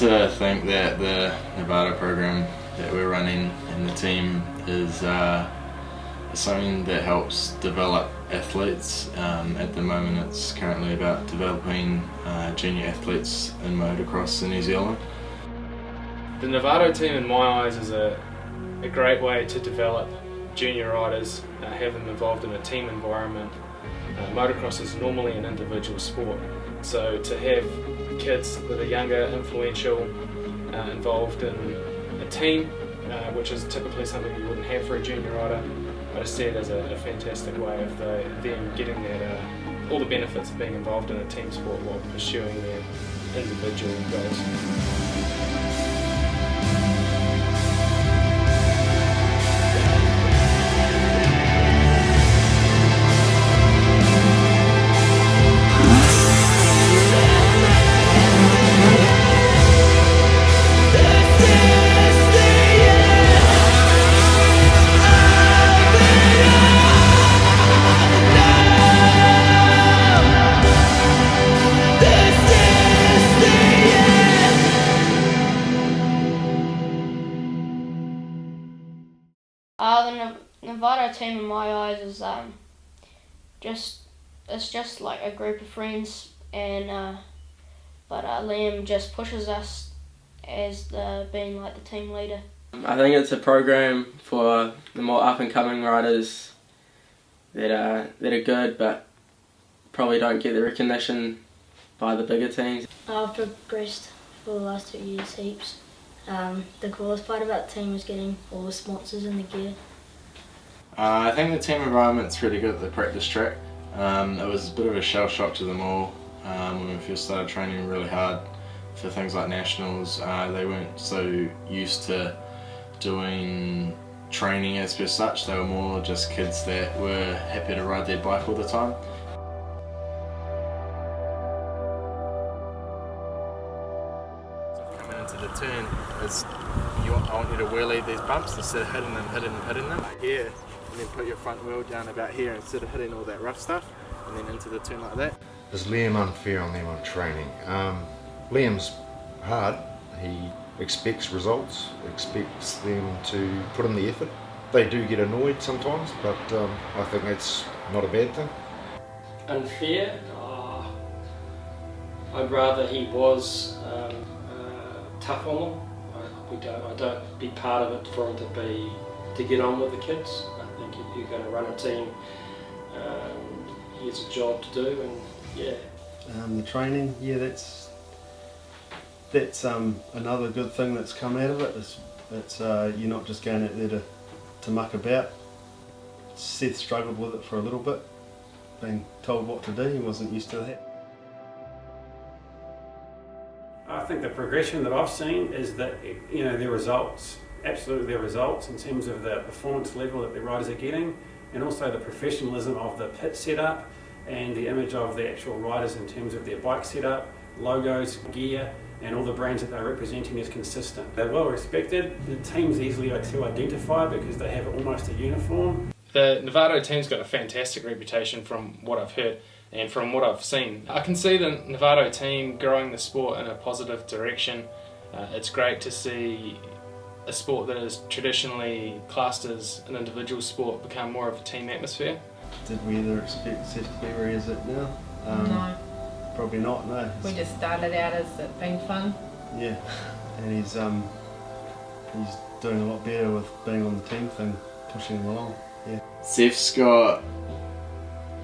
like to think that the Novato program that we're running and the team is something that helps develop athletes. At the moment it's currently about developing junior athletes in motocross in New Zealand. The Novato team in my eyes is a great way to develop junior riders, have them involved in a team environment. Motocross is normally an individual sport, so to have kids that are younger, influential, involved in a team, which is typically something you wouldn't have for a junior rider, I just see it as a fantastic way of them getting that, all the benefits of being involved in a team sport while pursuing their individual goals. The Novato team in my eyes is just like a group of friends, and but Liam just pushes us as being like the team leader. I think it's a program for the more up and coming riders that are good but probably don't get the recognition by the bigger teams. I've progressed for the last 2 years heaps. The coolest part about the team is getting all the sponsors and the gear. I think the team environment's really good at the practice track. It was a bit of a shell shock to them all when we first started training really hard for things like nationals. They weren't so used to doing training as per such. They were more just kids that were happy to ride their bike all the time. Coming into the turn, I want you to wheelie these bumps instead of hitting them like here, and then put your front wheel down about here instead of hitting all that rough stuff, and then into the turn like that. Is Liam unfair on them on training? Liam's hard. He expects results, expects them to put in the effort. They do get annoyed sometimes, but I think that's not a bad thing. Unfair? I'd rather he was tough on them. I don't be part of it for him to get on with the kids. I think if you're going to run a team, he has a job to do, and yeah. The training, yeah, that's another good thing that's come out of it. It's you're not just going out there to muck about. Seth struggled with it for a little bit, being told what to do. He wasn't used to that. I think the progression that I've seen is that, you know, their results, absolutely their results in terms of the performance level that the riders are getting, and also the professionalism of the pit setup and the image of the actual riders in terms of their bike setup, logos, gear, and all the brands that they're representing is consistent. They're well respected. The team's easily to identify because they have almost a uniform. The Novato team's got a fantastic reputation from what I've heard and from what I've seen. I can see the Novato team growing the sport in a positive direction. It's great to see a sport that is traditionally classed as an individual sport become more of a team atmosphere. Did we ever expect Seth to be where he is at now? No. Probably not, no. We just started out as it being fun. Yeah, and he's doing a lot better with being on the team thing, pushing him along. Yeah. Seth's got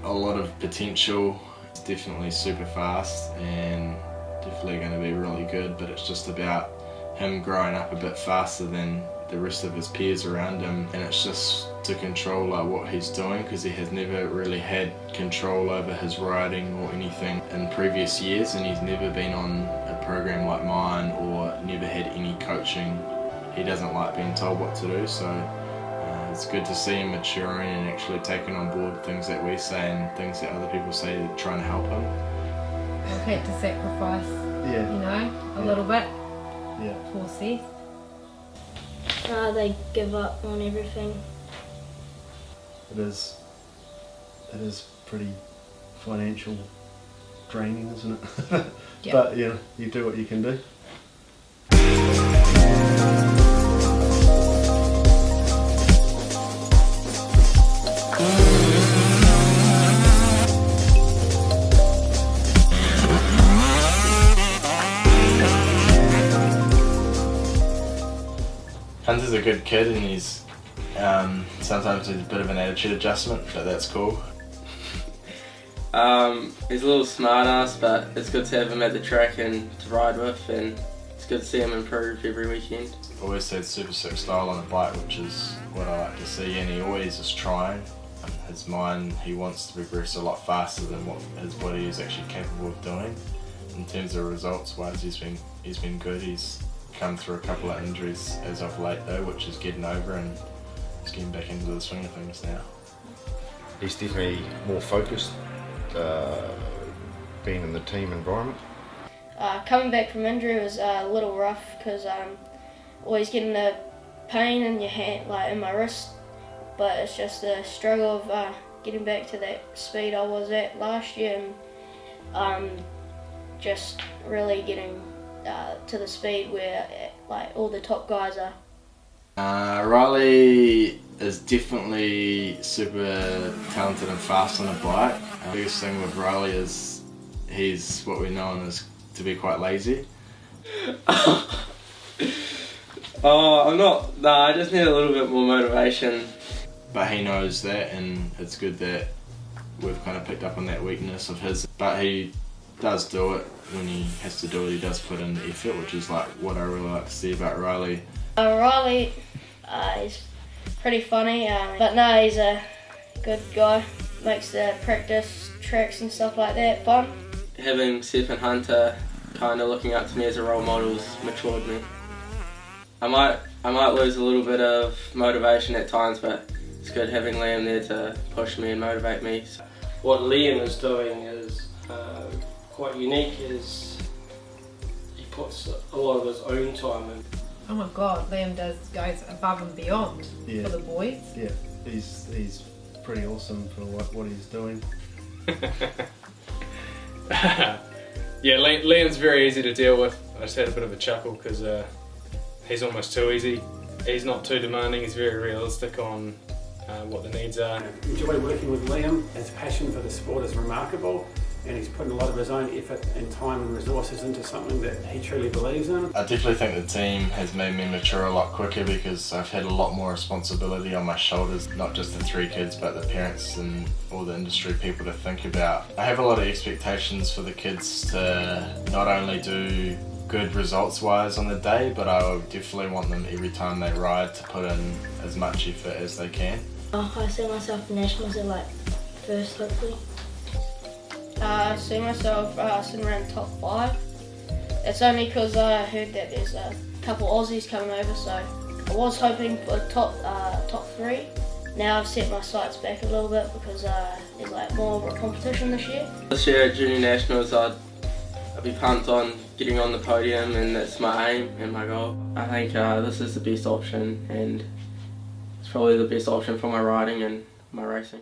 a lot of potential. He's definitely super fast and definitely going to be really good, but it's just about him growing up a bit faster than the rest of his peers around him, and it's just to control like what he's doing, because he has never really had control over his riding or anything in previous years, and he's never been on a program like mine or never had any coaching. He doesn't like being told what to do, so it's good to see him maturing and actually taking on board things that we say and things that other people say, trying to help him. We've had to sacrifice, a little bit for Seth. They give up on everything. It is pretty financial draining, isn't it? Yep. But yeah, you do what you can do. is a good kid, and he's sometimes needs a bit of an attitude adjustment, but that's cool. He's a little smart ass, but it's good to have him at the track and to ride with, and it's good to see him improve every weekend. Always had super sick style on the bike, which is what I like to see, and he always is trying. In his mind, he wants to progress a lot faster than what his body is actually capable of doing. In terms of results wise, he's been good. He's come through a couple of injuries as of late though, which is getting over, and he's getting back into the swing of things now. He's definitely more focused, being in the team environment. Coming back from injury was a little rough because always getting the pain in your hand, like in my wrist, but it's just the struggle of getting back to that speed I was at last year, and just really getting to the speed where like all the top guys are. Riley is definitely super talented and fast on a bike. The biggest thing with Riley is he's what we know as to be quite lazy. I just need a little bit more motivation. But he knows that, and it's good that we've kind of picked up on that weakness of his. But he does do it when he has to do it. He does put in the effort, which is like what I really like to see about Riley. Riley, he's pretty funny, but no, he's a good guy. Makes the practice tracks and stuff like that fun. Having Seth and Hunter kind of looking up to me as a role model has matured me. I might lose a little bit of motivation at times, but it's good having Liam there to push me and motivate me. What Liam is doing is quite unique. Is he puts a lot of his own time in. Oh my God, Liam goes above and beyond for the boys. Yeah, he's pretty awesome for what he's doing. Yeah, Liam's very easy to deal with. I just had a bit of a chuckle because he's almost too easy. He's not too demanding, he's very realistic on what the needs are. I enjoy working with Liam. His passion for the sport is remarkable, and he's putting a lot of his own effort and time and resources into something that he truly believes in. I definitely think the team has made me mature a lot quicker because I've had a lot more responsibility on my shoulders, not just the 3 kids but the parents and all the industry people to think about. I have a lot of expectations for the kids to not only do good results wise on the day, but I would definitely want them every time they ride to put in as much effort as they can. I see myself in nationals at like first, hopefully. I see myself sitting around top 5. It's only because I heard that there's a couple Aussies coming over, so I was hoping for top 3. Now I've set my sights back a little bit because there's like more of a competition this year. This year at Junior Nationals I'd be pumped on getting on the podium, and that's my aim and my goal. I think this is the best option, and it's probably the best option for my riding and my racing.